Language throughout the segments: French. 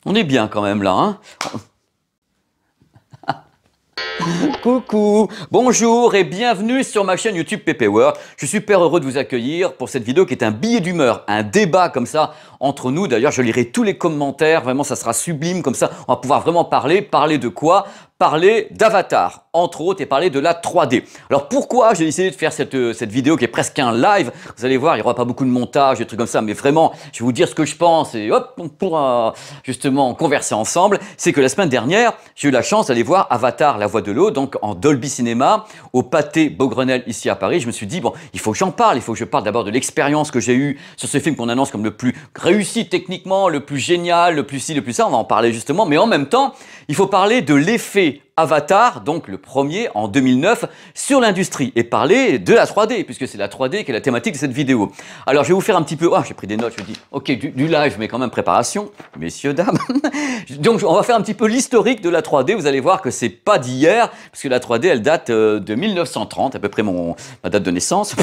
On est bien quand même là, hein? Coucou, bonjour et bienvenue sur ma chaîne YouTube PPWorld. Je suis super heureux de vous accueillir pour cette vidéo qui est un billet d'humeur, un débat comme ça entre nous. D'ailleurs, je lirai tous les commentaires, vraiment ça sera sublime comme ça. On va pouvoir vraiment parler de quoi? Parler d'Avatar, entre autres, et parler de la 3D. Alors pourquoi j'ai décidé de faire cette vidéo qui est presque un live? Vous allez voir, il n'y aura pas beaucoup de montage, des trucs comme ça, mais vraiment, je vais vous dire ce que je pense et hop, on pourra justement converser ensemble. C'est que la semaine dernière, j'ai eu la chance d'aller voir Avatar, la voix de l'eau, donc en Dolby Cinéma, au Pâté Beaugrenelle ici à Paris. Je me suis dit, bon, il faut que j'en parle, il faut que je parle d'abord de l'expérience que j'ai eue sur ce film qu'on annonce comme le plus réussi techniquement, le plus génial, le plus ci, le plus ça, on va en parler justement, mais en même temps, il faut parler de l'effet Avatar, donc le premier en 2009, sur l'industrie et parler de la 3D, puisque c'est la 3D qui est la thématique de cette vidéo. Alors je vais vous faire un petit peu, j'ai pris des notes, je me dis, ok, du live, mais quand même préparation, messieurs, dames. Donc on va faire un petit peu l'historique de la 3D, vous allez voir que c'est pas d'hier, parce que la 3D elle date de 1930, à peu près ma date de naissance.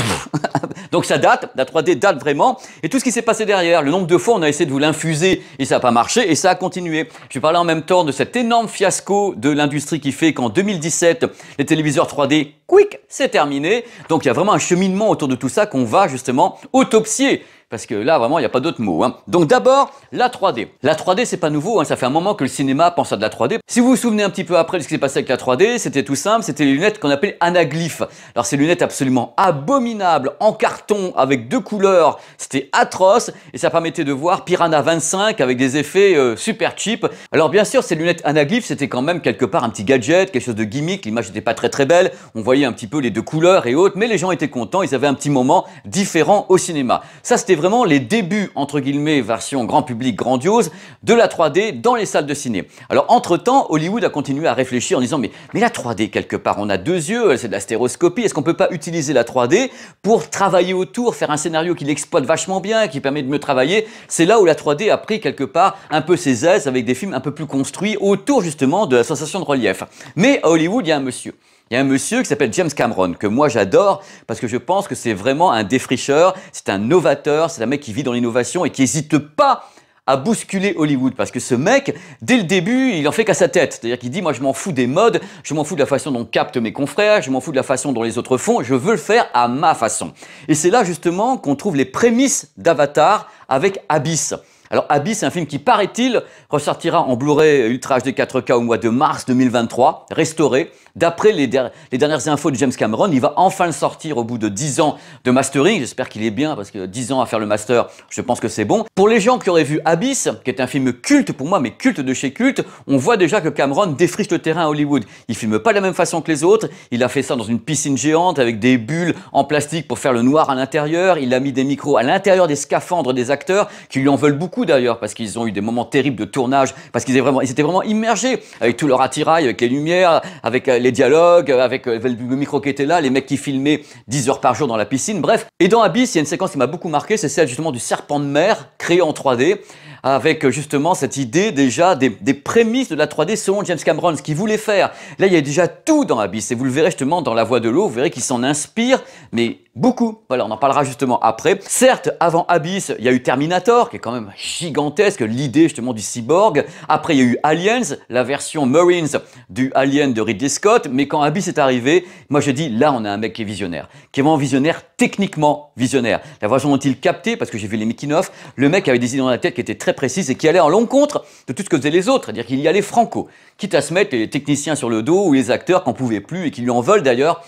Donc ça date, la 3D date vraiment, et tout ce qui s'est passé derrière, le nombre de fois on a essayé de vous l'infuser et ça n'a pas marché, et ça a continué. Je vais parler en même temps de cet énorme fiasco de l'industrie qui fait qu'en 2017, les téléviseurs 3D, quick, c'est terminé. Donc il y a vraiment un cheminement autour de tout ça qu'on va justement autopsier. Parce que là, vraiment, il n'y a pas d'autre mot. Donc d'abord, la 3D. La 3D, c'est pas nouveau, ça fait un moment que le cinéma pense à de la 3D. Si vous vous souvenez un petit peu après de ce qui s'est passé avec la 3D, c'était tout simple, c'était les lunettes qu'on appelle anaglyphes. Alors ces lunettes absolument abominables, en carton, avec deux couleurs, c'était atroce, et ça permettait de voir Piranha 25 avec des effets super cheap. Alors bien sûr, ces lunettes anaglyphes, c'était quand même quelque part un petit gadget, quelque chose de gimmick, l'image n'était pas très belle, on voyait un petit peu les deux couleurs et autres, mais les gens étaient contents, ils avaient un petit moment différent au cinéma. Ça, c'était vraiment les débuts, entre guillemets, version grand public grandiose, de la 3D dans les salles de ciné. Alors, entre-temps, Hollywood a continué à réfléchir en disant, mais la 3D, quelque part, on a deux yeux, c'est de la stéroscopie, est-ce qu'on peut pas utiliser la 3D pour travailler autour, faire un scénario qui l'exploite vachement bien, qui permet de mieux travailler? C'est là où la 3D a pris, quelque part, un peu ses aises avec des films un peu plus construits autour, justement, de la sensation de relief. Mais à Hollywood, il y a un monsieur. Il y a un monsieur qui s'appelle James Cameron, que moi j'adore, parce que je pense que c'est vraiment un défricheur, c'est un novateur, c'est un mec qui vit dans l'innovation et qui n'hésite pas à bousculer Hollywood. Parce que ce mec, dès le début, il en fait qu'à sa tête. C'est-à-dire qu'il dit, moi je m'en fous des modes, je m'en fous de la façon dont captent mes confrères, je m'en fous de la façon dont les autres font, je veux le faire à ma façon. Et c'est là justement qu'on trouve les prémices d'Avatar avec Abyss. Alors Abyss, c'est un film qui, paraît-il, ressortira en Blu-ray Ultra HD 4K au mois de mars 2023, restauré. D'après les dernières infos de James Cameron, il va enfin le sortir au bout de 10 ans de mastering. J'espère qu'il est bien, parce que 10 ans à faire le master, je pense que c'est bon. Pour les gens qui auraient vu Abyss, qui est un film culte pour moi, mais culte de chez culte, on voit déjà que Cameron défriche le terrain à Hollywood. Il filme pas de la même façon que les autres, il a fait ça dans une piscine géante avec des bulles en plastique pour faire le noir à l'intérieur, il a mis des micros à l'intérieur des scaphandres des acteurs, qui lui en veulent beaucoup d'ailleurs, parce qu'ils ont eu des moments terribles de tournage, parce qu'ils étaient vraiment immergés, avec tout leur attirail, avec les lumières, avec les dialogues, avec le micro qui était là, les mecs qui filmaient 10 heures par jour dans la piscine, bref. Et dans Abyss, il y a une séquence qui m'a beaucoup marqué, c'est celle justement du serpent de mer, créé en 3D, avec justement cette idée déjà des prémices de la 3D selon James Cameron, ce qu'il voulait faire. Là, il y a déjà tout dans Abyss, et vous le verrez justement dans La Voix de l'eau, vous verrez qu'il s'en inspire, mais beaucoup. Voilà, on en parlera justement après. Certes, avant Abyss, il y a eu Terminator, qui est quand même gigantesque, l'idée justement du cyborg. Après, il y a eu Aliens, la version Marines du Alien de Ridley Scott. Mais quand Abyss est arrivé, moi je dis, là, on a un mec qui est visionnaire. Qui est vraiment visionnaire, techniquement visionnaire. La façon dont il captait, parce que j'ai vu les making-of, le mec avait des idées dans la tête qui étaient très précises et qui allaient en l'encontre de tout ce que faisaient les autres. C'est-à-dire qu'il y allait franco. Quitte à se mettre les techniciens sur le dos ou les acteurs qui n'en pouvaient plus et qui lui en veulent d'ailleurs,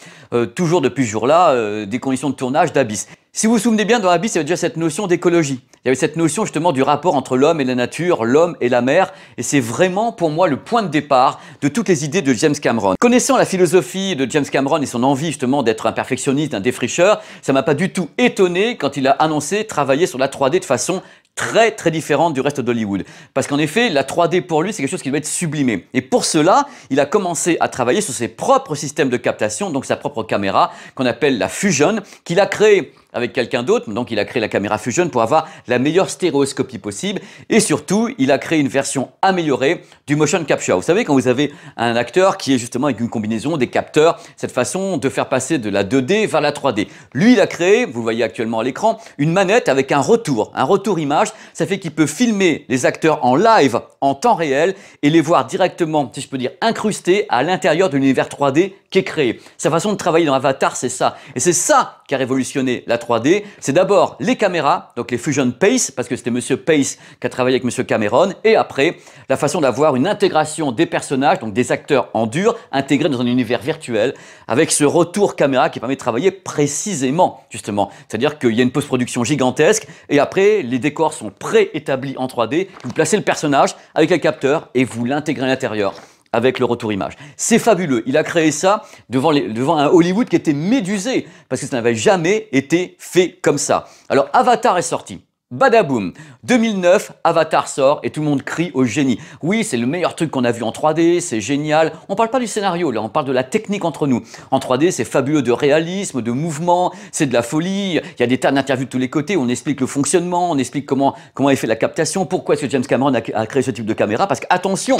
toujours depuis ce jour-là, des conditions de tournage d'Abyss. Si vous vous souvenez bien, dans Abyss, il y avait déjà cette notion d'écologie. Il y avait cette notion justement du rapport entre l'homme et la nature, l'homme et la mer. Et c'est vraiment pour moi le point de départ de toutes les idées de James Cameron. Connaissant la philosophie de James Cameron et son envie justement d'être un perfectionniste, un défricheur, ça m'a pas du tout étonné quand il a annoncé travailler sur la 3D de façon très différente du reste d'Hollywood. Parce qu'en effet, la 3D pour lui, c'est quelque chose qui doit être sublimé. Et pour cela, il a commencé à travailler sur ses propres systèmes de captation, donc sa propre caméra, qu'on appelle la Fusion, qu'il a créée avec quelqu'un d'autre. Donc il a créé la caméra Fusion pour avoir la meilleure stéréoscopie possible. Et surtout, il a créé une version améliorée du motion capture. Vous savez, quand vous avez un acteur qui est justement avec une combinaison des capteurs, cette façon de faire passer de la 2D vers la 3D. Lui, il a créé, vous voyez actuellement à l'écran, une manette avec un retour image. Ça fait qu'il peut filmer les acteurs en live, en temps réel, et les voir directement, si je peux dire, incrustés à l'intérieur de l'univers 3D qui est créé. Sa façon de travailler dans Avatar, c'est ça. Et c'est ça qui a révolutionné la 3D. C'est d'abord les caméras, donc les Fusion Pace, parce que c'était Monsieur Pace qui a travaillé avec Monsieur Cameron, et après, la façon d'avoir une intégration des personnages, donc des acteurs en dur, intégrés dans un univers virtuel, avec ce retour caméra qui permet de travailler précisément, justement. C'est-à-dire qu'il y a une post-production gigantesque, et après, les décors sont préétablis en 3D, vous placez le personnage avec un capteur, et vous l'intégrez à l'intérieur avec le retour image. C'est fabuleux. Il a créé ça devant un Hollywood qui était médusé, parce que ça n'avait jamais été fait comme ça. Alors, Avatar est sorti. Badaboum, 2009, Avatar sort et tout le monde crie au génie. Oui, c'est le meilleur truc qu'on a vu en 3D, c'est génial. On parle pas du scénario, là, on parle de la technique entre nous. En 3D, c'est fabuleux de réalisme, de mouvement, c'est de la folie. Il y a des tas d'interviews de tous les côtés, on explique le fonctionnement, on explique comment est fait la captation, pourquoi est-ce que James Cameron a créé ce type de caméra, parce que, attention,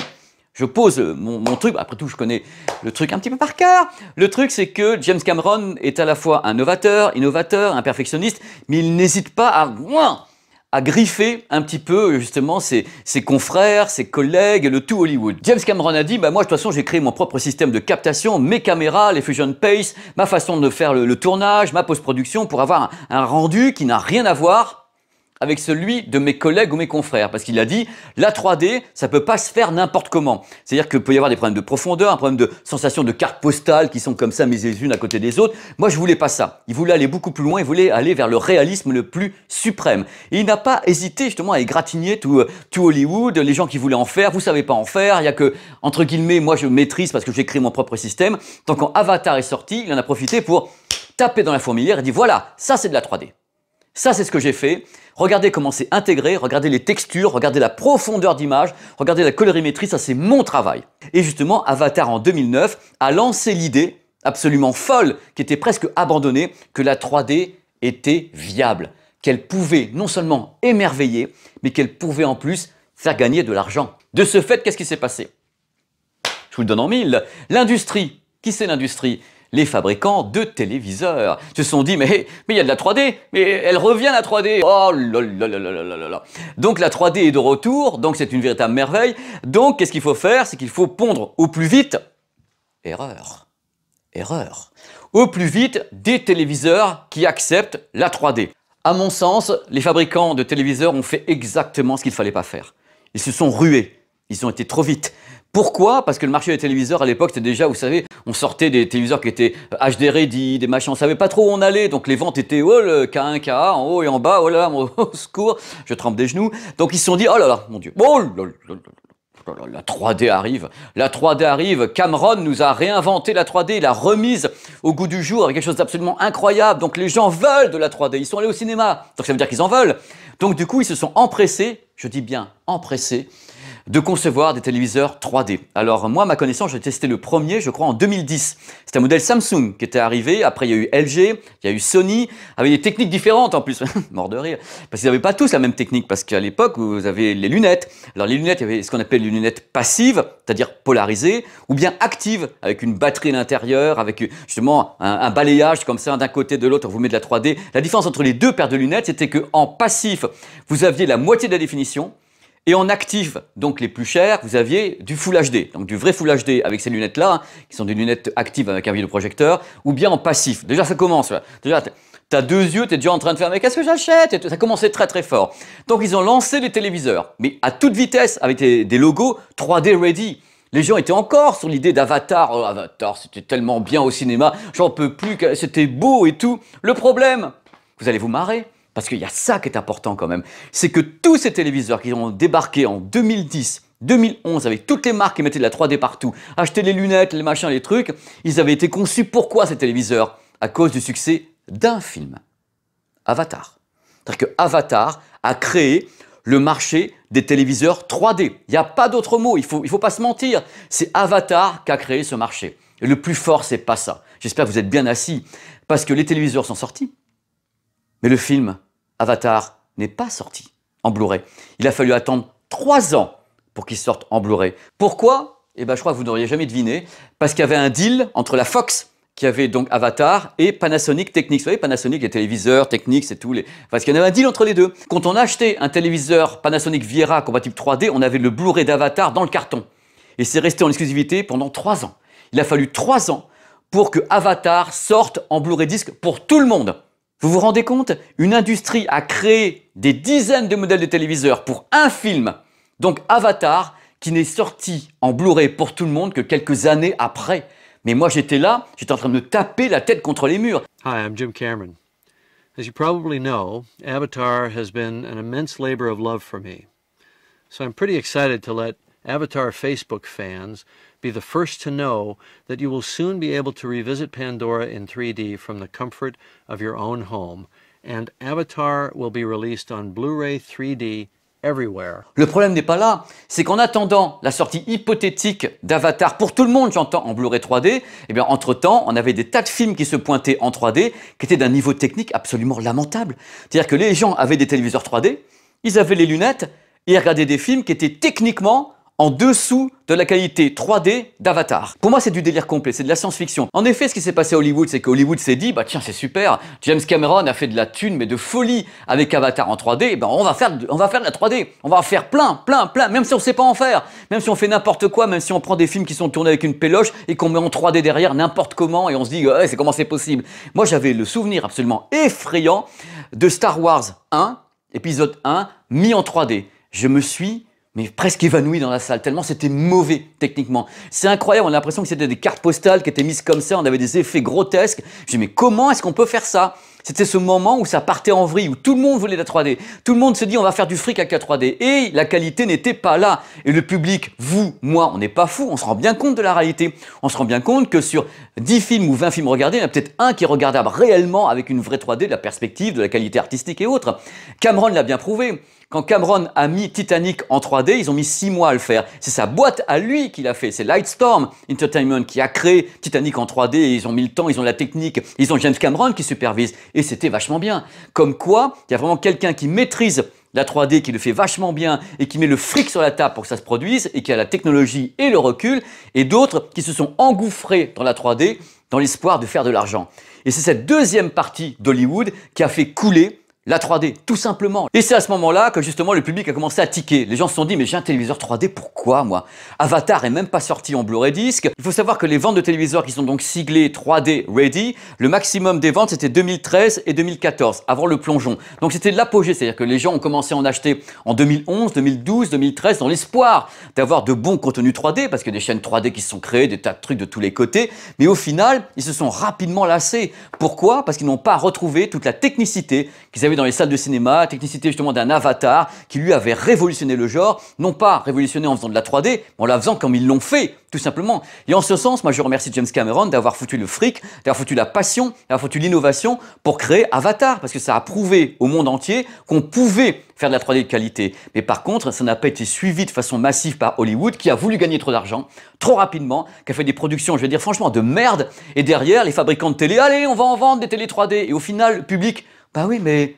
je pose mon truc, après tout je connais le truc un petit peu par cœur. Le truc c'est que James Cameron est à la fois un novateur, innovateur, un perfectionniste, mais il n'hésite pas à griffer un petit peu justement ses confrères, ses collègues, le tout Hollywood. James Cameron a dit, bah moi de toute façon j'ai créé mon propre système de captation, mes caméras, les Fusion Pace, ma façon de faire le tournage, ma post-production pour avoir un rendu qui n'a rien à voir avec celui de mes collègues ou mes confrères. Parce qu'il a dit, la 3D, ça peut pas se faire n'importe comment. C'est-à-dire qu'il peut y avoir des problèmes de profondeur, un problème de sensation de cartes postales qui sont comme ça, mises les unes à côté des autres. Moi, je voulais pas ça. Il voulait aller beaucoup plus loin, il voulait aller vers le réalisme le plus suprême. Et il n'a pas hésité justement à égratigner tout Hollywood, les gens qui voulaient en faire, vous savez pas en faire, il y a que, entre guillemets, moi je maîtrise parce que j'ai créé mon propre système. Donc quand Avatar est sorti, il en a profité pour taper dans la fourmilière et dit, voilà, ça c'est de la 3D. Ça, c'est ce que j'ai fait. Regardez comment c'est intégré, regardez les textures, regardez la profondeur d'image, regardez la colorimétrie, ça c'est mon travail. Et justement, Avatar en 2009 a lancé l'idée absolument folle, qui était presque abandonnée, que la 3D était viable, qu'elle pouvait non seulement émerveiller, mais qu'elle pouvait en plus faire gagner de l'argent. De ce fait, qu'est-ce qui s'est passé? Je vous le donne en mille. L'industrie, qui c'est l'industrie? Les fabricants de téléviseurs se sont dit, mais il y a de la 3D, mais elle revient la 3D. Oh là là là là là là. Donc la 3D est de retour, donc c'est une véritable merveille. Donc qu'est-ce qu'il faut faire? C'est qu'il faut pondre au plus vite, erreur, au plus vite des téléviseurs qui acceptent la 3D. À mon sens, les fabricants de téléviseurs ont fait exactement ce qu'il ne fallait pas faire. Ils se sont rués, ils ont été trop vite. Pourquoi? Parce que le marché des téléviseurs à l'époque c'était déjà, vous savez, on sortait des téléviseurs qui étaient HD ready, des machins, on savait pas trop où on allait, donc les ventes étaient oh le K1, K1, en haut et en bas, oh là, au secours, je trempe des genoux. Donc ils se sont dit oh là là, mon Dieu, oh là là là là, la 3D arrive, la 3D arrive, Cameron nous a réinventé la 3D, il l'a remise au goût du jour avec quelque chose d'absolument incroyable, donc les gens veulent de la 3D, ils sont allés au cinéma, donc ça veut dire qu'ils en veulent. Donc du coup ils se sont empressés, je dis bien empressés, de concevoir des téléviseurs 3D. Alors moi, à ma connaissance, j'ai testé le premier, je crois, en 2010. C'était un modèle Samsung qui était arrivé. Après, il y a eu LG, il y a eu Sony, avec des techniques différentes en plus. Mort de rire. Parce qu'ils n'avaient pas tous la même technique. Parce qu'à l'époque, vous avez les lunettes. Alors les lunettes, il y avait ce qu'on appelle les lunettes passives, c'est-à-dire polarisées, ou bien actives, avec une batterie à l'intérieur, avec justement un balayage comme ça, d'un côté de l'autre, on vous met de la 3D. La différence entre les deux paires de lunettes, c'était qu'en passif, vous aviez la moitié de la définition. Et en actif, donc les plus chers, vous aviez du Full HD, donc du vrai Full HD avec ces lunettes-là, hein, qui sont des lunettes actives avec un vidéoprojecteur, ou bien en passif. Déjà, ça commence. Là. Déjà, t'as deux yeux, t'es déjà en train de faire « mais qu'est-ce que j'achète ?» Et ça commençait très très fort. Donc, ils ont lancé les téléviseurs, mais à toute vitesse, avec des logos 3D ready. Les gens étaient encore sur l'idée d'Avatar. Oh, Avatar, c'était tellement bien au cinéma, j'en peux plus, c'était beau et tout. Le problème, vous allez vous marrer. Parce qu'il y a ça qui est important quand même, c'est que tous ces téléviseurs qui ont débarqué en 2010, 2011, avec toutes les marques qui mettaient de la 3D partout, achetaient les lunettes, les machins, les trucs, ils avaient été conçus pourquoi ces téléviseurs? À cause du succès d'un film, Avatar. C'est-à-dire que Avatar a créé le marché des téléviseurs 3D. Il n'y a pas d'autre mot, il faut pas se mentir. C'est Avatar qui a créé ce marché. Et le plus fort, c'est pas ça. J'espère que vous êtes bien assis, parce que les téléviseurs sont sortis. Mais le film Avatar n'est pas sorti en Blu-ray. Il a fallu attendre 3 ans pour qu'il sorte en Blu-ray. Pourquoi? Eh ben, je crois que vous n'auriez jamais deviné. Parce qu'il y avait un deal entre la Fox, qui avait donc Avatar, et Panasonic Technics. Vous savez, Panasonic, les téléviseurs, Technics et tout. Parce qu'il y en avait un deal entre les deux. Quand on a acheté un téléviseur Panasonic Viera compatible 3D, on avait le Blu-ray d'Avatar dans le carton. Et c'est resté en exclusivité pendant 3 ans. Il a fallu 3 ans pour que Avatar sorte en Blu-ray disque pour tout le monde. Vous vous rendez compte? Une industrie a créé des dizaines de modèles de téléviseurs pour un film. Donc Avatar, qui n'est sorti en Blu-ray pour tout le monde que quelques années après. Mais moi j'étais là, j'étais en train de me taper la tête contre les murs. Hi, I'm Jim Cameron. As you probably know, Avatar has been an immense labor of love for me. So I'm pretty excited to let Avatar Facebook fans be the first to know that you will soon be able to revisit Pandora in 3D from the comfort of your own home, and Avatar will be released on Blu-ray 3D everywhere. Le problème n'est pas là, c'est qu'en attendant la sortie hypothétique d'Avatar pour tout le monde, j'entends, en Blu-ray 3D, eh bien entre-temps, on avait des tas de films qui se pointaient en 3D, qui étaient d'un niveau technique absolument lamentable. C'est-à-dire que les gens avaient des téléviseurs 3D, ils avaient les lunettes, et ils regardaient des films qui étaient techniquement en dessous de la qualité 3D d'Avatar. Pour moi, c'est du délire complet, c'est de la science-fiction. En effet, ce qui s'est passé à Hollywood, c'est qu'Hollywood s'est dit, bah tiens, c'est super, James Cameron a fait de la thune, mais de folie avec Avatar en 3D, et ben on va faire de la 3D, on va en faire plein, même si on sait pas en faire, même si on fait n'importe quoi, même si on prend des films qui sont tournés avec une péloche et qu'on met en 3D derrière n'importe comment, et on se dit, c'est comment c'est possible. Moi, j'avais le souvenir absolument effrayant de Star Wars 1, épisode 1, mis en 3D. Je me suis presque évanoui dans la salle, tellement c'était mauvais techniquement. C'est incroyable, on a l'impression que c'était des cartes postales qui étaient mises comme ça, on avait des effets grotesques. Je dis mais comment est-ce qu'on peut faire ça? C'était ce moment où ça partait en vrille, où tout le monde voulait la 3D. Tout le monde se dit on va faire du fric avec la 3D. Et la qualité n'était pas là. Et le public, vous, moi, on n'est pas fous, on se rend bien compte de la réalité. On se rend bien compte que sur 10 films ou 20 films regardés, il y en a peut-être un qui est regardable réellement avec une vraie 3D, de la perspective, de la qualité artistique et autres. Cameron l'a bien prouvé. Quand Cameron a mis Titanic en 3D, ils ont mis 6 mois à le faire. C'est sa boîte à lui qui l'a fait. C'est Lightstorm Entertainment qui a créé Titanic en 3D. Et ils ont mis le temps, ils ont la technique. Ils ont James Cameron qui supervise. Et c'était vachement bien. Comme quoi, il y a vraiment quelqu'un qui maîtrise la 3D, qui le fait vachement bien et qui met le fric sur la table pour que ça se produise et qui a la technologie et le recul. Et d'autres qui se sont engouffrés dans la 3D dans l'espoir de faire de l'argent. Et c'est cette deuxième partie d'Hollywood qui a fait couler la 3D, tout simplement. Et c'est à ce moment-là que justement le public a commencé à tiquer. Les gens se sont dit, mais j'ai un téléviseur 3D, pourquoi moi? Avatar est même pas sorti en Blu-ray disque. Il faut savoir que les ventes de téléviseurs qui sont donc siglées 3D Ready, le maximum des ventes c'était 2013 et 2014, avant le plongeon. Donc c'était l'apogée, c'est-à-dire que les gens ont commencé à en acheter en 2011, 2012, 2013, dans l'espoir d'avoir de bons contenus 3D, parce qu'il y a des chaînes 3D qui se sont créées, des tas de trucs de tous les côtés. Mais au final, ils se sont rapidement lassés. Pourquoi? Parce qu'ils n'ont pas retrouvé toute la technicité qu'ils avaient dans les salles de cinéma, technicité justement d'un Avatar qui lui avait révolutionné le genre, non pas révolutionné en faisant de la 3D, mais en la faisant comme ils l'ont fait, tout simplement. Et en ce sens, moi je remercie James Cameron d'avoir foutu le fric, d'avoir foutu la passion, d'avoir foutu l'innovation pour créer Avatar, parce que ça a prouvé au monde entier qu'on pouvait faire de la 3D de qualité. Mais par contre, ça n'a pas été suivi de façon massive par Hollywood, qui a voulu gagner trop d'argent, trop rapidement, qui a fait des productions, je vais dire franchement, de merde, et derrière, les fabricants de télé, allez, on va en vendre des télé 3D, et au final, le public, bah oui, mais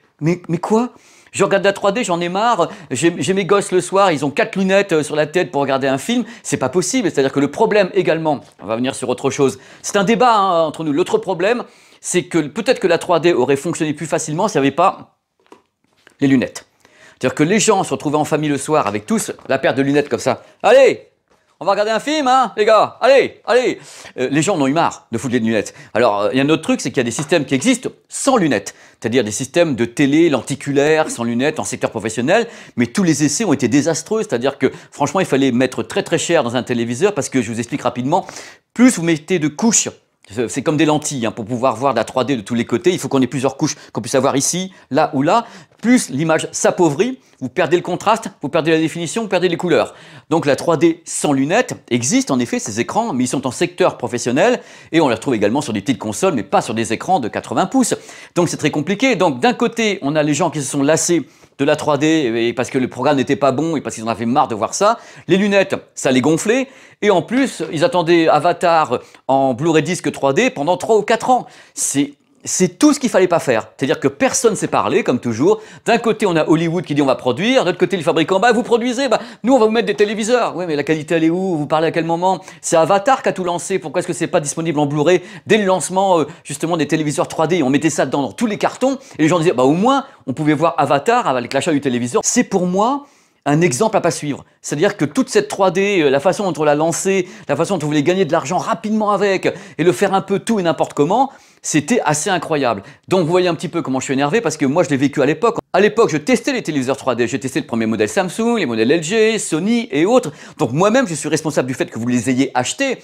quoi? Je regarde la 3D, j'en ai marre, j'ai mes gosses le soir, ils ont 4 lunettes sur la tête pour regarder un film, c'est pas possible. C'est-à-dire que le problème également, on va venir sur autre chose, c'est un débat entre nous. L'autre problème, c'est que peut-être que la 3D aurait fonctionné plus facilement s'il n'y avait pas les lunettes. C'est-à-dire que les gens se retrouvaient en famille le soir avec tous la paire de lunettes comme ça. Allez! On va regarder un film, hein, les gars. Allez, allez. Les gens en ont eu marre de foutre les lunettes. Alors, il y a un autre truc, c'est qu'il y a des systèmes qui existent sans lunettes. C'est-à-dire des systèmes de télé lenticulaires, sans lunettes, en secteur professionnel. Mais tous les essais ont été désastreux. C'est-à-dire que, franchement, il fallait mettre très très cher dans un téléviseur parce que, je vous explique rapidement, plus vous mettez de couches, c'est comme des lentilles, hein, pour pouvoir voir de la 3D de tous les côtés, il faut qu'on ait plusieurs couches, qu'on puisse avoir ici, là ou là. Plus l'image s'appauvrit, vous perdez le contraste, vous perdez la définition, vous perdez les couleurs. Donc la 3D sans lunettes existe en effet, ces écrans, mais ils sont en secteur professionnel et on les retrouve également sur des petites consoles, mais pas sur des écrans de 80 pouces. Donc c'est très compliqué. Donc d'un côté, on a les gens qui se sont lassés de la 3D et parce que le programme n'était pas bon et parce qu'ils en avaient marre de voir ça. Les lunettes, ça les gonflait. Et en plus, ils attendaient Avatar en Blu-ray disque 3D pendant 3 ou 4 ans. c'est tout ce qu'il fallait pas faire. C'est-à-dire que personne ne s'est parlé, comme toujours. D'un côté, on a Hollywood qui dit on va produire. De l'autre côté, les fabricants, bah vous produisez, bah nous on va vous mettre des téléviseurs. Oui, mais la qualité elle est où? Vous parlez à quel moment? C'est Avatar qui a tout lancé. Pourquoi est-ce que c'est pas disponible en Blu-ray dès le lancement justement des téléviseurs 3D? On mettait ça dans tous les cartons et les gens disaient bah au moins on pouvait voir Avatar avec l'achat du téléviseur. C'est pour moi un exemple à pas suivre. C'est-à-dire que toute cette 3D, la façon dont on l'a lancée, la façon dont on voulait gagner de l'argent rapidement avec et le faire un peu tout et n'importe comment, c'était assez incroyable. Donc vous voyez un petit peu comment je suis énervé parce que moi je l'ai vécu à l'époque. À l'époque, je testais les téléviseurs 3D. J'ai testé le premier modèle Samsung, les modèles LG, Sony et autres. Donc moi-même, je suis responsable du fait que vous les ayez achetés.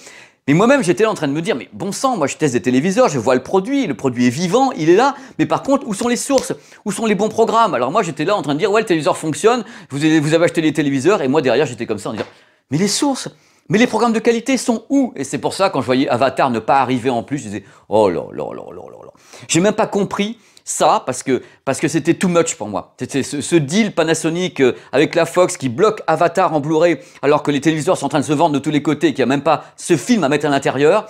Mais moi-même, j'étais là en train de me dire, mais bon sang, moi je teste des téléviseurs, je vois le produit est vivant, il est là, mais par contre, où sont les sources? Où sont les bons programmes? Alors moi, j'étais là en train de dire, ouais, le téléviseur fonctionne, vous avez acheté les téléviseurs, et moi derrière, j'étais comme ça en disant, mais les sources? Mais les programmes de qualité sont où? Et c'est pour ça, quand je voyais Avatar ne pas arriver en plus, je disais, oh là là là là là là. J'ai même pas compris ça parce que c'était too much pour moi. C'était ce deal Panasonic avec la Fox qui bloque Avatar en Blu-ray alors que les téléviseurs sont en train de se vendre de tous les côtés et qu'il n'y a même pas ce film à mettre à l'intérieur.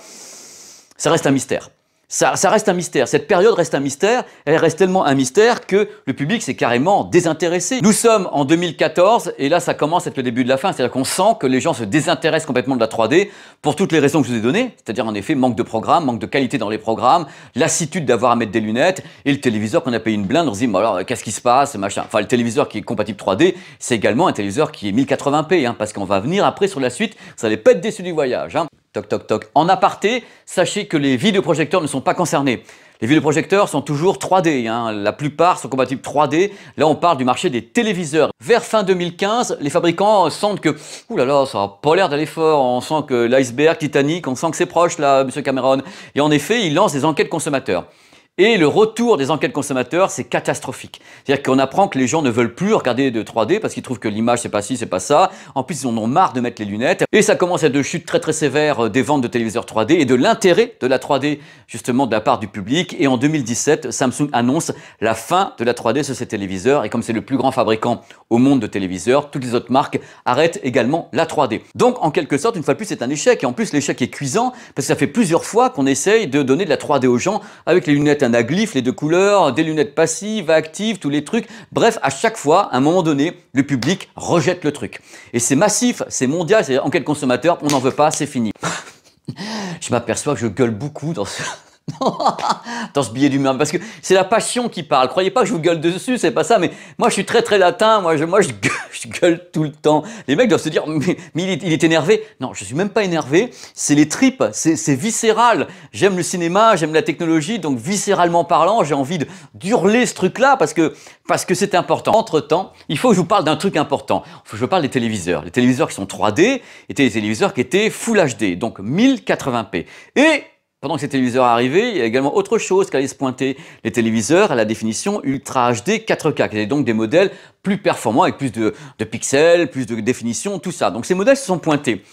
Ça reste un mystère. Ça reste un mystère. Cette période reste un mystère. Elle reste tellement un mystère que le public s'est carrément désintéressé. Nous sommes en 2014 et là, ça commence à être le début de la fin. C'est-à-dire qu'on sent que les gens se désintéressent complètement de la 3D pour toutes les raisons que je vous ai données. C'est-à-dire en effet, manque de programme, manque de qualité dans les programmes, lassitude d'avoir à mettre des lunettes et le téléviseur qu'on a payé une blinde. On se dit, bon alors, qu'est-ce qui se passe, machin. Enfin, le téléviseur qui est compatible 3D, c'est également un téléviseur qui est 1080p, parce qu'on va venir après sur la suite. Vous n'allez pas être déçu du voyage. Toc, toc, toc. En aparté, sachez que les vidéoprojecteurs ne sont pas concernés. Les vidéoprojecteurs sont toujours 3D, la plupart sont compatibles 3D. Là, on parle du marché des téléviseurs. Vers fin 2015, les fabricants sentent que, ouh là là, ça n'a pas l'air d'aller fort. On sent que l'iceberg Titanic, on sent que c'est proche là, Monsieur Cameron. Et en effet, ils lancent des enquêtes consommateurs. Et le retour des enquêtes consommateurs, c'est catastrophique. C'est-à-dire qu'on apprend que les gens ne veulent plus regarder de 3D parce qu'ils trouvent que l'image, c'est pas ci, c'est pas ça. En plus, ils en ont marre de mettre les lunettes. Et ça commence à être de chute très très sévère des ventes de téléviseurs 3D et de l'intérêt de la 3D, justement, de la part du public. Et en 2017, Samsung annonce la fin de la 3D sur ses téléviseurs. Et comme c'est le plus grand fabricant au monde de téléviseurs, toutes les autres marques arrêtent également la 3D. Donc, en quelque sorte, une fois de plus, c'est un échec. Et en plus, l'échec est cuisant parce que ça fait plusieurs fois qu'on essaye de donner de la 3D aux gens avec les lunettes anaglyphes, les deux couleurs, des lunettes passives, actives, tous les trucs. Bref, à chaque fois, à un moment donné, le public rejette le truc. Et c'est massif, c'est mondial, c'est enquête consommateur, on n'en veut pas, c'est fini. Je m'aperçois que je gueule beaucoup dans ce billet d'humeur, parce que c'est la passion qui parle. Croyez pas que je vous gueule dessus, c'est pas ça, mais moi je suis très très latin, moi je gueule tout le temps. Les mecs doivent se dire, mais il est énervé. Non, je suis même pas énervé, c'est les tripes, c'est viscéral. J'aime le cinéma, j'aime la technologie, donc viscéralement parlant, j'ai envie d'hurler ce truc-là parce que c'est important. Entre-temps, il faut que je vous parle d'un truc important. Je parle des téléviseurs. Les téléviseurs qui sont 3D étaient des téléviseurs qui étaient Full HD, donc 1080p. Et pendant que ces téléviseurs arrivaient, il y a également autre chose qui allait se pointer. Les téléviseurs à la définition Ultra HD 4K, qui étaient donc des modèles plus performants avec plus de pixels, plus de définition, tout ça. Donc ces modèles se sont pointés.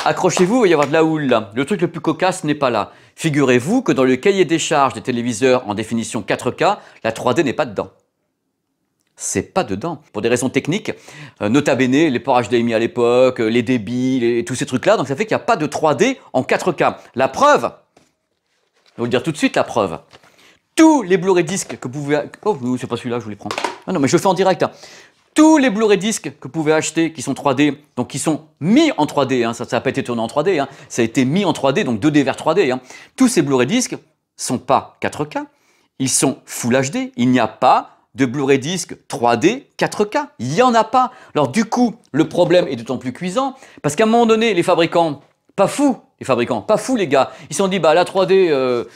Accrochez-vous, il va y avoir de la houle là. Le truc le plus cocasse n'est pas là. Figurez-vous que dans le cahier des charges des téléviseurs en définition 4K, la 3D n'est pas dedans. C'est pas dedans. Pour des raisons techniques, nota bene, les ports HDMI à l'époque, les débits, tous ces trucs-là. Donc ça fait qu'il n'y a pas de 3D en 4K. La preuve, je vais vous le dire tout de suite, la preuve. Tous les Blu-ray disques que vous pouvez... Oh, c'est pas celui-là, je vous les prends. Ah non, mais je le fais en direct. Tous les Blu-ray disques que vous pouvez acheter qui sont 3D, donc qui sont mis en 3D, ça n'a pas été tourné en 3D, ça a été mis en 3D, donc 2D vers 3D. Tous ces Blu-ray disques sont pas 4K, ils sont Full HD, il n'y a pas de Blu-ray disque 3D 4K, il n'y en a pas. Alors du coup, le problème est d'autant plus cuisant, parce qu'à un moment donné, les fabricants, pas fous les gars, ils se sont dit, la 3D,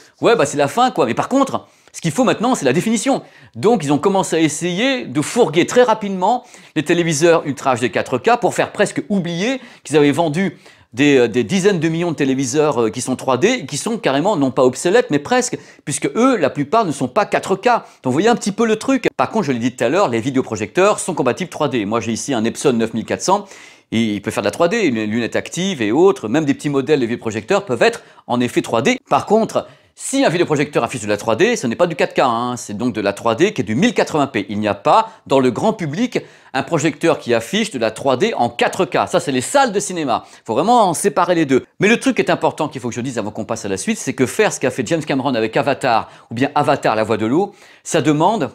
c'est la fin quoi, mais par contre, ce qu'il faut maintenant, c'est la définition. Donc, ils ont commencé à essayer de fourguer très rapidement les téléviseurs Ultra HD 4K pour faire presque oublier qu'ils avaient vendu des dizaines de millions de téléviseurs qui sont 3D et qui sont carrément, non pas obsolètes, mais presque, puisque eux, la plupart ne sont pas 4K. Donc, vous voyez un petit peu le truc. Par contre, je l'ai dit tout à l'heure, les vidéoprojecteurs sont compatibles 3D. Moi, j'ai ici un Epson 9400. Et il peut faire de la 3D, les lunettes actives et autres, même des petits modèles de vidéoprojecteurs peuvent être en effet 3D. Par contre, Si un vidéoprojecteur affiche de la 3D, ce n'est pas du 4K, hein, c'est donc de la 3D qui est du 1080p. Il n'y a pas, dans le grand public, un projecteur qui affiche de la 3D en 4K. Ça, c'est les salles de cinéma. Il faut vraiment en séparer les deux. Mais le truc qui est important qu'il faut que je dise avant qu'on passe à la suite, c'est que faire ce qu'a fait James Cameron avec Avatar, ou bien Avatar, la voix de l'eau, ça demande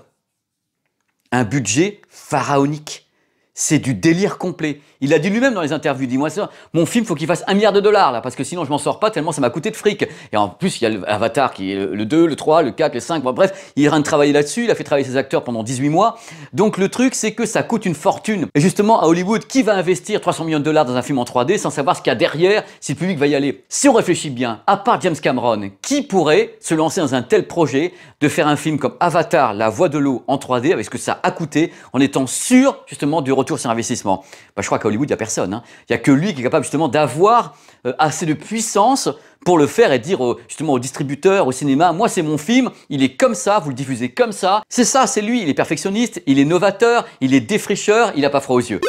un budget pharaonique. C'est du délire complet. Il a dit lui-même dans les interviews, dis-moi ça, mon film, faut qu'il fasse 1 milliard de dollars, là, parce que sinon je m'en sors pas tellement ça m'a coûté de fric. Et en plus, il y a l'Avatar qui est le 2, le 3, le 4, le 5, bon, bref, il est en train de travailler là-dessus, il a fait travailler ses acteurs pendant 18 mois. Donc le truc, c'est que ça coûte une fortune. Et justement, à Hollywood, qui va investir 300 millions de dollars dans un film en 3D sans savoir ce qu'il y a derrière, si le public va y aller? Si on réfléchit bien, à part James Cameron, qui pourrait se lancer dans un tel projet de faire un film comme Avatar, la voix de l'eau en 3D, avec ce que ça a coûté, en étant sûr, justement, du retour sur investissement? Bah, je crois qu'à Hollywood, il n'y a personne, hein. Il n'y a que lui qui est capable justement d'avoir assez de puissance pour le faire et dire justement aux distributeurs, au cinéma, moi c'est mon film, il est comme ça, vous le diffusez comme ça. C'est ça, c'est lui, il est perfectionniste, il est novateur, il est défricheur, il n'a pas froid aux yeux.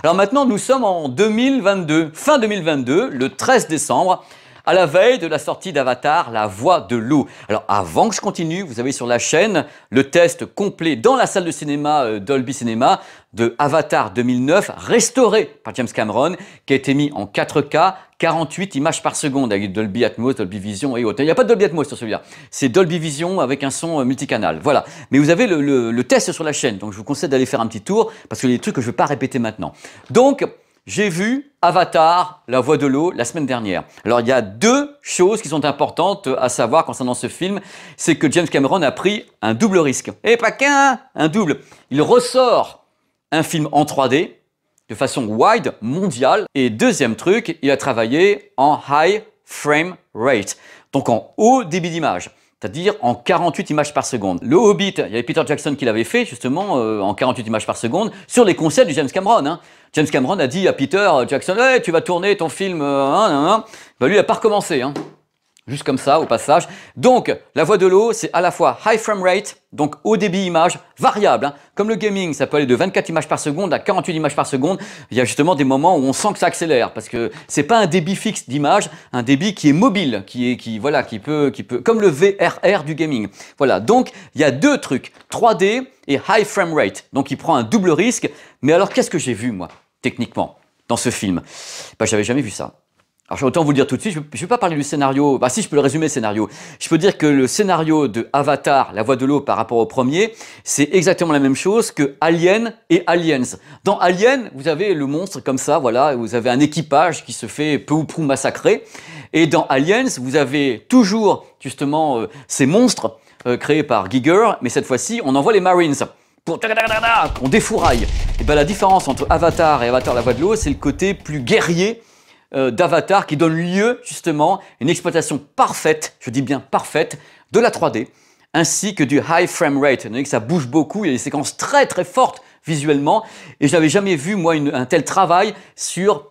Alors maintenant, nous sommes en 2022, fin 2022, le 13 décembre, à la veille de la sortie d'Avatar, la voix de l'eau. Alors avant que je continue, vous avez sur la chaîne le test complet dans la salle de cinéma Dolby Cinema de Avatar 2009, restauré par James Cameron, qui a été mis en 4K, 48 images par seconde avec Dolby Atmos, Dolby Vision et autres. Il n'y a pas de Dolby Atmos sur celui-là, c'est Dolby Vision avec un son multicanal. Voilà, mais vous avez le test sur la chaîne, donc je vous conseille d'aller faire un petit tour parce qu'il y a des trucs que je ne vais pas répéter maintenant. Donc, j'ai vu Avatar, la voix de l'eau, la semaine dernière. Alors, il y a deux choses qui sont importantes à savoir concernant ce film. C'est que James Cameron a pris un double risque. Et pas qu'un, un double. Il ressort un film en 3D, de façon wide, mondiale. Et deuxième truc, il a travaillé en high frame rate, donc en haut débit d'image. C'est-à-dire en 48 images par seconde. Le Hobbit, il y avait Peter Jackson qui l'avait fait justement en 48 images par seconde sur les conseils de James Cameron. Hein. James Cameron a dit à Peter Jackson, hey, tu vas tourner ton film, Ben, lui il n'a pas recommencé. Hein. Juste comme ça, au passage. Donc, la voix de l'eau, c'est à la fois high frame rate, donc haut débit image, variable. Hein. Comme le gaming, ça peut aller de 24 images par seconde à 48 images par seconde. Il y a justement des moments où on sent que ça accélère, parce que c'est pas un débit fixe d'image, un débit qui est mobile, qui peut, comme le VRR du gaming. Voilà, donc il y a deux trucs, 3D et high frame rate. Donc il prend un double risque. Mais alors, qu'est-ce que j'ai vu, moi, techniquement, dans ce film? Ben, j'avais jamais vu ça. Alors, je vais autant vous le dire tout de suite, je ne vais pas parler du scénario, bah si je peux le résumer le scénario. Je peux dire que le scénario de Avatar, la voix de l'eau par rapport au premier, c'est exactement la même chose que Alien et Aliens. Dans Alien, vous avez le monstre comme ça, voilà, vous avez un équipage qui se fait peu ou prou massacrer. Et dans Aliens, vous avez toujours justement ces monstres créés par Giger, mais cette fois-ci, on envoie les Marines. On défouraille. Et ben la différence entre Avatar et Avatar la voix de l'eau, c'est le côté plus guerrier d'Avatar qui donne lieu justement à une exploitation parfaite, je dis bien parfaite, de la 3D, ainsi que du high frame rate. Vous voyez que ça bouge beaucoup, il y a des séquences très très fortes visuellement, et je n'avais jamais vu moi un tel travail sur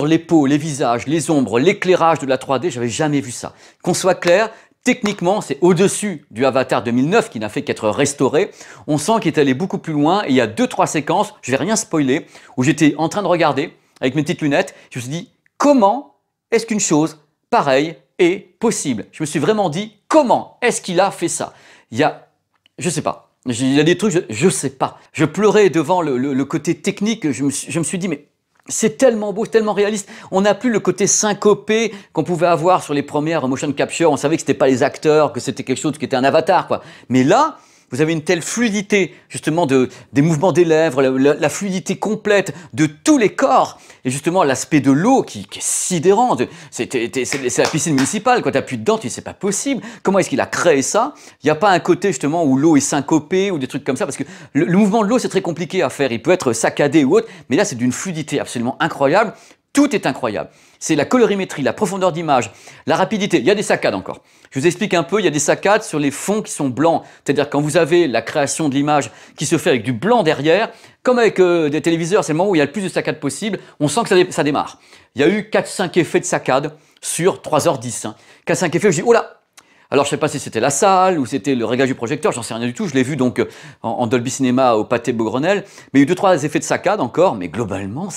les peaux, les visages, les ombres, l'éclairage de la 3D, j'avais jamais vu ça. Qu'on soit clair, techniquement, c'est au-dessus du Avatar 2009 qui n'a fait qu'être restauré. On sent qu'il est allé beaucoup plus loin et il y a 2-3 séquences, je vais rien spoiler, où j'étais en train de regarder avec mes petites lunettes, je me suis dit, comment est-ce qu'une chose pareille est possible? Je me suis vraiment dit, comment est-ce qu'il a fait ça? Je sais pas. Il y a des trucs, je sais pas. Je pleurais devant le côté technique, je me suis dit, mais c'est tellement beau, tellement réaliste. On n'a plus le côté syncopé qu'on pouvait avoir sur les premières motion capture. On savait que c'était pas les acteurs, que c'était quelque chose qui était un avatar, quoi. Mais là, vous avez une telle fluidité, justement, des mouvements des lèvres, la fluidité complète de tous les corps. Et justement, l'aspect de l'eau qui est sidérant. C'est la piscine municipale. Quand tu appuies dedans, tu dis, c'est pas possible. Comment est-ce qu'il a créé ça? Il n'y a pas un côté, justement, où l'eau est syncopée ou des trucs comme ça. Parce que le mouvement de l'eau, c'est très compliqué à faire. Il peut être saccadé ou autre. Mais là, c'est d'une fluidité absolument incroyable. Tout est incroyable. C'est la colorimétrie, la profondeur d'image, la rapidité. Il y a des saccades encore. Je vous explique un peu, il y a des saccades sur les fonds qui sont blancs. C'est-à-dire quand vous avez la création de l'image qui se fait avec du blanc derrière, comme avec des téléviseurs, c'est le moment où il y a le plus de saccades possible, on sent que ça démarre. Il y a eu 4-5 effets de saccade sur 3h10. Hein. 4-5 effets, je dis, oh là! Alors je ne sais pas si c'était la salle ou c'était le réglage du projecteur, j'en sais rien du tout. Je l'ai vu donc en Dolby Cinema au Pathé Beaugrenelle. Mais il y a eu 2-3 effets de saccade encore, mais globalement,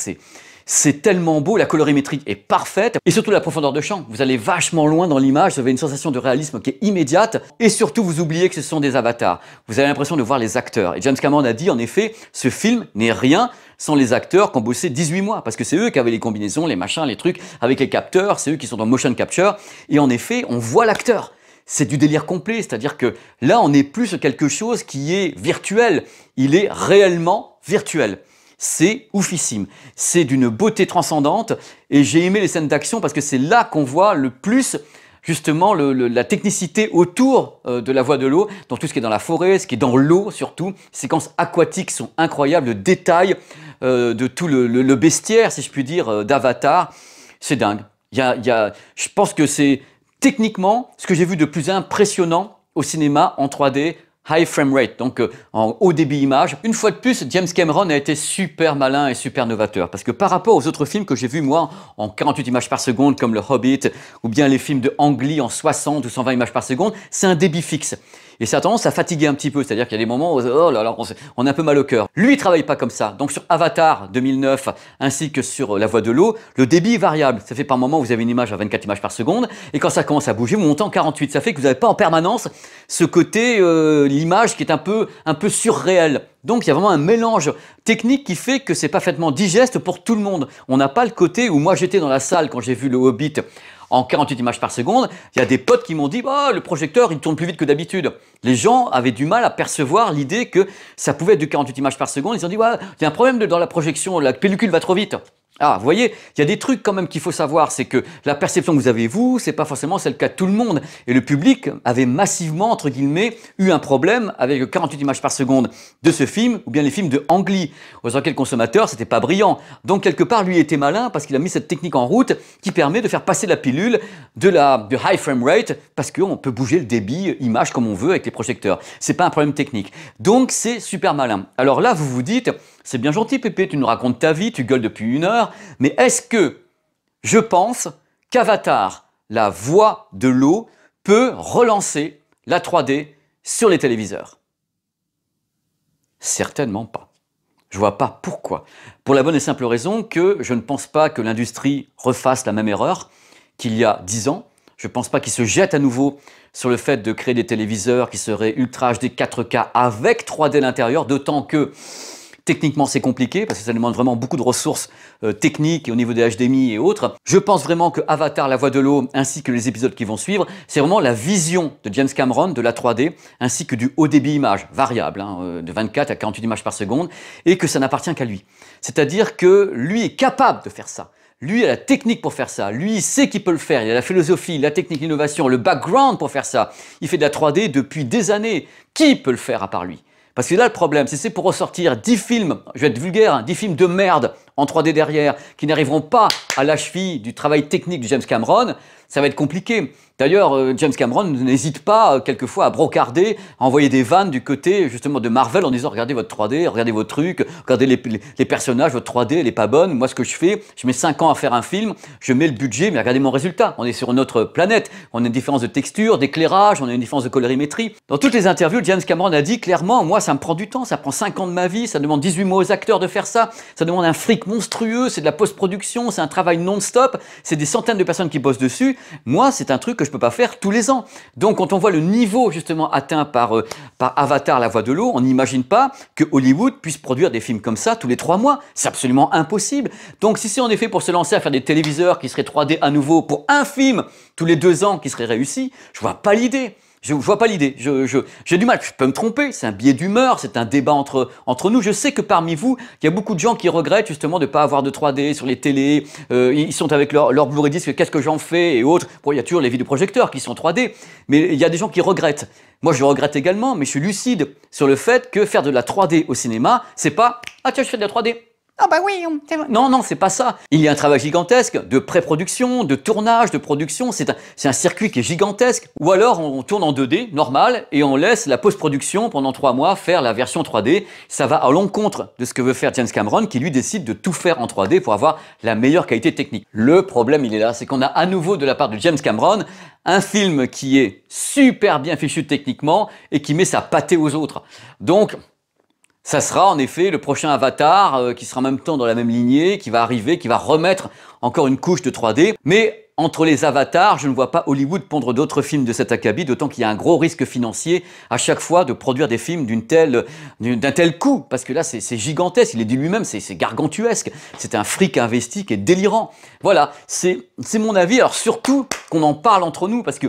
C'est tellement beau, la colorimétrie est parfaite et surtout la profondeur de champ. Vous allez vachement loin dans l'image, vous avez une sensation de réalisme qui est immédiate et surtout vous oubliez que ce sont des avatars. Vous avez l'impression de voir les acteurs. Et James Cameron a dit en effet, ce film n'est rien sans les acteurs qui ont bossé 18 mois parce que c'est eux qui avaient les combinaisons, les machins, les trucs avec les capteurs, c'est eux qui sont dans motion capture et en effet, on voit l'acteur. C'est du délire complet, c'est-à-dire que là, on n'est plus sur quelque chose qui est virtuel, il est réellement virtuel. C'est oufissime, c'est d'une beauté transcendante et j'ai aimé les scènes d'action parce que c'est là qu'on voit le plus justement la technicité autour de la voie de l'eau, dans tout ce qui est dans la forêt, ce qui est dans l'eau surtout. Les séquences aquatiques sont incroyables, le détail de tout le bestiaire, si je puis dire, d'Avatar, c'est dingue. Je pense que c'est techniquement ce que j'ai vu de plus impressionnant au cinéma en 3D, high frame rate, donc en haut débit image. Une fois de plus, James Cameron a été super malin et super novateur. Parce que par rapport aux autres films que j'ai vus, moi, en 48 images par seconde, comme le Hobbit, ou bien les films de Ang Lee en 60 ou 120 images par seconde, c'est un débit fixe. Et ça a tendance à fatiguer un petit peu, c'est-à-dire qu'il y a des moments où oh là là, on a un peu mal au cœur. Lui, il travaille pas comme ça. Donc sur Avatar 2009, ainsi que sur La Voie de l'eau, le débit est variable. Ça fait par moment, vous avez une image à 24 images par seconde, et quand ça commence à bouger, vous montez en 48. Ça fait que vous n'avez pas en permanence ce côté, l'image qui est un peu surréel. Donc il y a vraiment un mélange technique qui fait que c'est parfaitement digeste pour tout le monde. On n'a pas le côté où moi j'étais dans la salle quand j'ai vu le Hobbit en 48 images par seconde, il y a des potes qui m'ont dit oh, le projecteur il tourne plus vite que d'habitude. Les gens avaient du mal à percevoir l'idée que ça pouvait être de 48 images par seconde. Ils ont dit ouais, il y a un problème dans la projection, la pellicule va trop vite. Ah, vous voyez, il y a des trucs quand même qu'il faut savoir, c'est que la perception que vous avez vous, c'est pas forcément celle qu'a tout le monde. Et le public avait massivement, entre guillemets, eu un problème avec 48 images par seconde de ce film, ou bien les films de Ang Lee, aux auxquels le consommateur, c'était pas brillant. Donc quelque part, lui était malin parce qu'il a mis cette technique en route qui permet de faire passer la pilule de high frame rate, parce qu'on peut bouger le débit image comme on veut avec les projecteurs. C'est pas un problème technique. Donc c'est super malin. Alors là, vous vous dites, c'est bien gentil Pépé, tu nous racontes ta vie, tu gueules depuis 1 heure, mais est-ce que je pense qu'Avatar, la voie de l'eau, peut relancer la 3D sur les téléviseurs? Certainement pas. Je vois pas pourquoi. Pour la bonne et simple raison que je ne pense pas que l'industrie refasse la même erreur qu'il y a 10 ans. Je ne pense pas qu'ils se jettent à nouveau sur le fait de créer des téléviseurs qui seraient Ultra HD 4K avec 3D à l'intérieur, d'autant que techniquement, c'est compliqué parce que ça demande vraiment beaucoup de ressources techniques et au niveau des HDMI et autres. Je pense vraiment que Avatar, la voie de l'eau, ainsi que les épisodes qui vont suivre, c'est vraiment la vision de James Cameron de la 3D, ainsi que du haut débit image, variable, hein, de 24 à 48 images par seconde, et que ça n'appartient qu'à lui. C'est-à-dire que lui est capable de faire ça. Lui a la technique pour faire ça. Lui, il sait qu'il peut le faire. Il a la philosophie, la technique, l'innovation, le background pour faire ça. Il fait de la 3D depuis des années. Qui peut le faire à part lui ? Parce que là, le problème, c'est pour ressortir 10 films, je vais être vulgaire, hein, 10 films de merde en 3D derrière, qui n'arriveront pas à la cheville du travail technique de James Cameron, ça va être compliqué. D'ailleurs, James Cameron n'hésite pas quelquefois à brocarder, à envoyer des vannes du côté justement de Marvel en disant regardez votre 3D, regardez vos trucs, regardez les personnages, votre 3D elle est pas bonne. Moi ce que je fais, je mets 5 ans à faire un film, je mets le budget, mais regardez mon résultat. On est sur une autre planète, on a une différence de texture, d'éclairage, on a une différence de colorimétrie. Dans toutes les interviews, James Cameron a dit clairement, moi ça me prend du temps, ça prend 5 ans de ma vie, ça demande 18 mois aux acteurs de faire ça, ça demande un fric monstrueux, c'est de la post-production, c'est un travail non-stop, c'est des centaines de personnes qui bossent dessus. Moi c'est un truc que je peux pas faire tous les ans. Donc quand on voit le niveau justement atteint par Avatar, la voie de l'eau, on n'imagine pas que Hollywood puisse produire des films comme ça tous les 3 mois. C'est absolument impossible. Donc si c'est en effet pour se lancer à faire des téléviseurs qui seraient 3D à nouveau pour un film tous les 2 ans qui serait réussi, je vois pas l'idée. Je vois pas l'idée. J'ai du mal. Je peux me tromper. C'est un biais d'humeur. C'est un débat entre nous. Je sais que parmi vous, il y a beaucoup de gens qui regrettent justement de ne pas avoir de 3D sur les télés. Ils sont avec leur Blu-ray disque. Qu'est-ce que j'en fais et autres. Bon, il y a toujours les vidéoprojecteurs qui sont 3D. Mais il y a des gens qui regrettent. Moi, je regrette également, mais je suis lucide sur le fait que faire de la 3D au cinéma, c'est pas « Ah tiens, je fais de la 3D ». Ah bah oui, non, non, c'est pas ça. Il y a un travail gigantesque de pré-production, de tournage, de production. C'est un circuit qui est gigantesque. Ou alors on tourne en 2D, normal, et on laisse la post-production pendant 3 mois faire la version 3D. Ça va à l'encontre de ce que veut faire James Cameron, qui lui décide de tout faire en 3D pour avoir la meilleure qualité technique. Le problème, il est là, c'est qu'on a à nouveau de la part de James Cameron un film qui est super bien fichu techniquement et qui met sa pâtée aux autres. Donc, Ça sera en effet le prochain Avatar qui sera en même temps dans la même lignée, qui va arriver, qui va remettre encore une couche de 3D. Mais entre les avatars, je ne vois pas Hollywood pondre d'autres films de cet acabit, d'autant qu'il y a un gros risque financier à chaque fois de produire des films d'un tel coût. Parce que là, c'est gigantesque, il est dit lui-même, c'est gargantuesque. C'est un fric investi qui est délirant. Voilà, c'est mon avis. Alors surtout qu'on en parle entre nous, parce que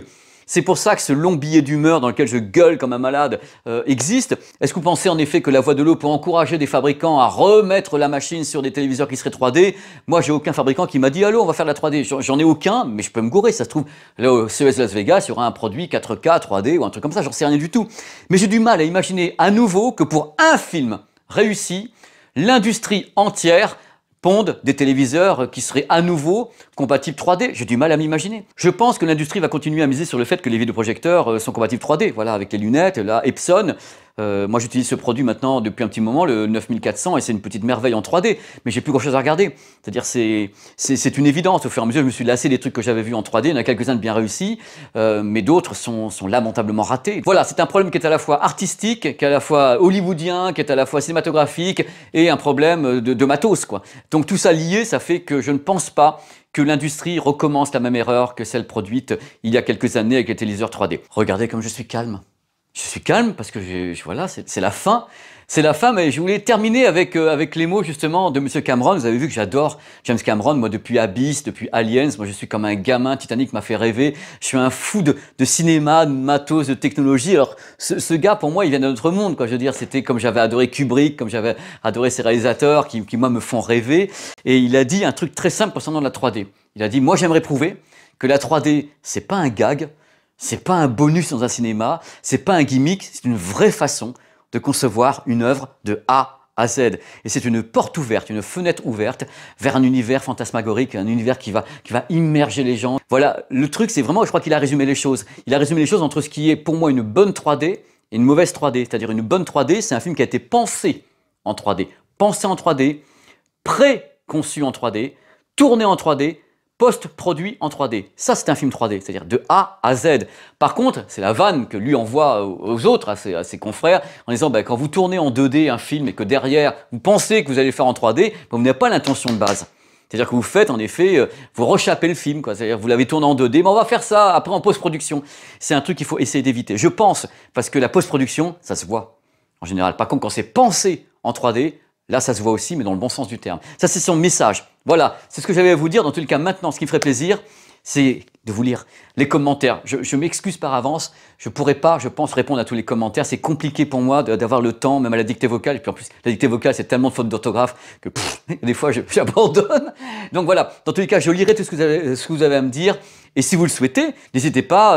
c'est pour ça que ce long billet d'humeur dans lequel je gueule comme un malade existe. Est-ce que vous pensez en effet que La Voix de l'eau peut encourager des fabricants à remettre la machine sur des téléviseurs qui seraient 3D? Moi, j'ai aucun fabricant qui m'a dit « Allô, on va faire de la 3D ». J'en ai aucun, mais je peux me gourer. Ça se trouve, là au CES Las Vegas, il y aura un produit 4K, 3D ou un truc comme ça, j'en sais rien du tout. Mais j'ai du mal à imaginer à nouveau que pour un film réussi, l'industrie entière pondent des téléviseurs qui seraient à nouveau compatibles 3D. J'ai du mal à m'imaginer. Je pense que l'industrie va continuer à miser sur le fait que les vidéoprojecteurs sont compatibles 3D. Voilà, avec les lunettes, là, Epson. Moi, j'utilise ce produit maintenant depuis un petit moment, le 9400, et c'est une petite merveille en 3D. Mais j'ai plus grand chose à regarder. C'est-à-dire, c'est une évidence. Au fur et à mesure, je me suis lassé des trucs que j'avais vus en 3D. Il y en a quelques-uns de bien réussis, mais d'autres sont lamentablement ratés. Voilà, c'est un problème qui est à la fois artistique, qui est à la fois hollywoodien, qui est à la fois cinématographique, et un problème de matos, quoi. Donc tout ça lié, ça fait que je ne pense pas que l'industrie recommence la même erreur que celle produite il y a quelques années avec les téléviseurs 3D. Regardez comme je suis calme. Je suis calme parce que voilà, c'est la fin. C'est la fin, mais je voulais terminer avec les mots justement de Monsieur Cameron. Vous avez vu que j'adore James Cameron, moi depuis Abyss, depuis Aliens. Moi je suis comme un gamin, Titanic m'a fait rêver. Je suis un fou de cinéma, de matos, de technologie. Alors ce gars pour moi il vient d'un autre monde, quoi. Je veux dire, c'était comme j'avais adoré Kubrick, comme j'avais adoré ces réalisateurs qui moi me font rêver. Et il a dit un truc très simple concernant la 3D. Il a dit, moi j'aimerais prouver que la 3D c'est pas un gag, c'est pas un bonus dans un cinéma, c'est pas un gimmick, c'est une vraie façon de concevoir une œuvre de A à Z. Et c'est une porte ouverte, une fenêtre ouverte vers un univers fantasmagorique, un univers qui va immerger les gens. Voilà, le truc c'est vraiment, je crois qu'il a résumé les choses. Il a résumé les choses entre ce qui est pour moi une bonne 3D et une mauvaise 3D. C'est-à-dire une bonne 3D, c'est un film qui a été pensé en 3D. Pensé en 3D, pré-conçu en 3D, tourné en 3D, post-produit en 3D. Ça, c'est un film 3D, c'est-à-dire de A à Z. Par contre, c'est la vanne que lui envoie aux autres, à ses confrères, en disant, quand vous tournez en 2D un film et que derrière, vous pensez que vous allez le faire en 3D, vous n'avez pas l'intention de base. C'est-à-dire que vous faites, en effet, vous rechappez le film, quoi. C'est-à-dire que vous l'avez tourné en 2D, mais on va faire ça après en post-production. C'est un truc qu'il faut essayer d'éviter. Je pense, parce que la post-production, ça se voit, en général. Par contre, quand c'est pensé en 3D, là, ça se voit aussi, mais dans le bon sens du terme. Ça, c'est son message. Voilà, c'est ce que j'avais à vous dire. Dans tous les cas, maintenant, ce qui me ferait plaisir, c'est de vous lire les commentaires. Je m'excuse par avance, je ne pourrai pas, je pense, répondre à tous les commentaires. C'est compliqué pour moi d'avoir le temps, même à la dictée vocale. Et puis en plus, la dictée vocale, c'est tellement de fautes d'orthographe que des fois, j'abandonne. Donc voilà, dans tous les cas, je lirai tout ce que vous avez à me dire. Et si vous le souhaitez, n'hésitez pas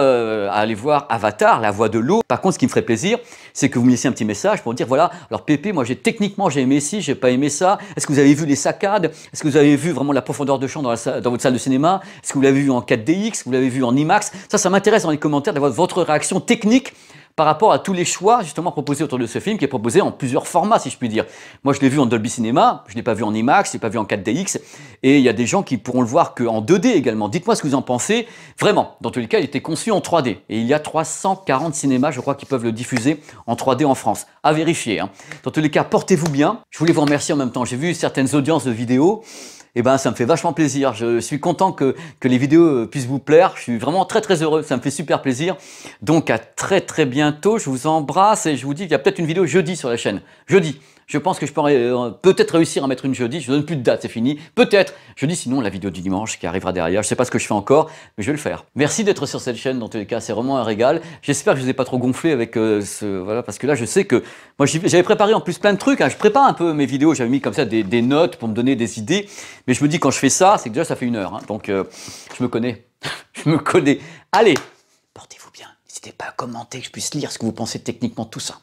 à aller voir Avatar, La Voix de l'eau. Par contre, ce qui me ferait plaisir, c'est que vous me laissiez un petit message pour me dire, voilà, alors Pépé, moi techniquement j'ai aimé ci, j'ai pas aimé ça. Est-ce que vous avez vu les saccades? Est-ce que vous avez vu vraiment la profondeur de champ dans votre salle de cinéma? Est-ce que vous l'avez vu en 4DX? Vous l'avez vu en IMAX? Ça m'intéresse dans les commentaires d'avoir votre réaction technique par rapport à tous les choix justement proposés autour de ce film qui est proposé en plusieurs formats, si je puis dire. Moi, je l'ai vu en Dolby Cinema, je ne l'ai pas vu en IMAX, je ne l'ai pas vu en 4DX, et il y a des gens qui pourront le voir qu'en 2D également. Dites-moi ce que vous en pensez. Vraiment, dans tous les cas, il était conçu en 3D, et il y a 340 cinémas, je crois, qui peuvent le diffuser en 3D en France. À vérifier, hein. Dans tous les cas, portez-vous bien. Je voulais vous remercier en même temps. J'ai vu certaines audiences de vidéos. Eh ben, ça me fait vachement plaisir. Je suis content que les vidéos puissent vous plaire. Je suis vraiment très très heureux. Ça me fait super plaisir. Donc à très très bientôt. Je vous embrasse et je vous dis qu'il y a peut-être une vidéo jeudi sur la chaîne. Jeudi. Je pense que je pourrais peut-être réussir à mettre une jeudi. Je ne donne plus de date, c'est fini. Peut-être jeudi, sinon la vidéo du dimanche qui arrivera derrière. Je ne sais pas ce que je fais encore, mais je vais le faire. Merci d'être sur cette chaîne. Dans tous les cas, c'est vraiment un régal. J'espère que je ne vous ai pas trop gonflé avec voilà, parce que là, je sais que moi, j'avais préparé en plus plein de trucs. Hein. Je prépare un peu mes vidéos. J'avais mis comme ça des notes pour me donner des idées. Mais je me dis quand je fais ça, c'est que déjà ça fait 1 heure. Hein. Donc je me connais. Je me connais. Allez, portez-vous bien. N'hésitez pas à commenter, que je puisse lire ce que vous pensez techniquement de tout ça.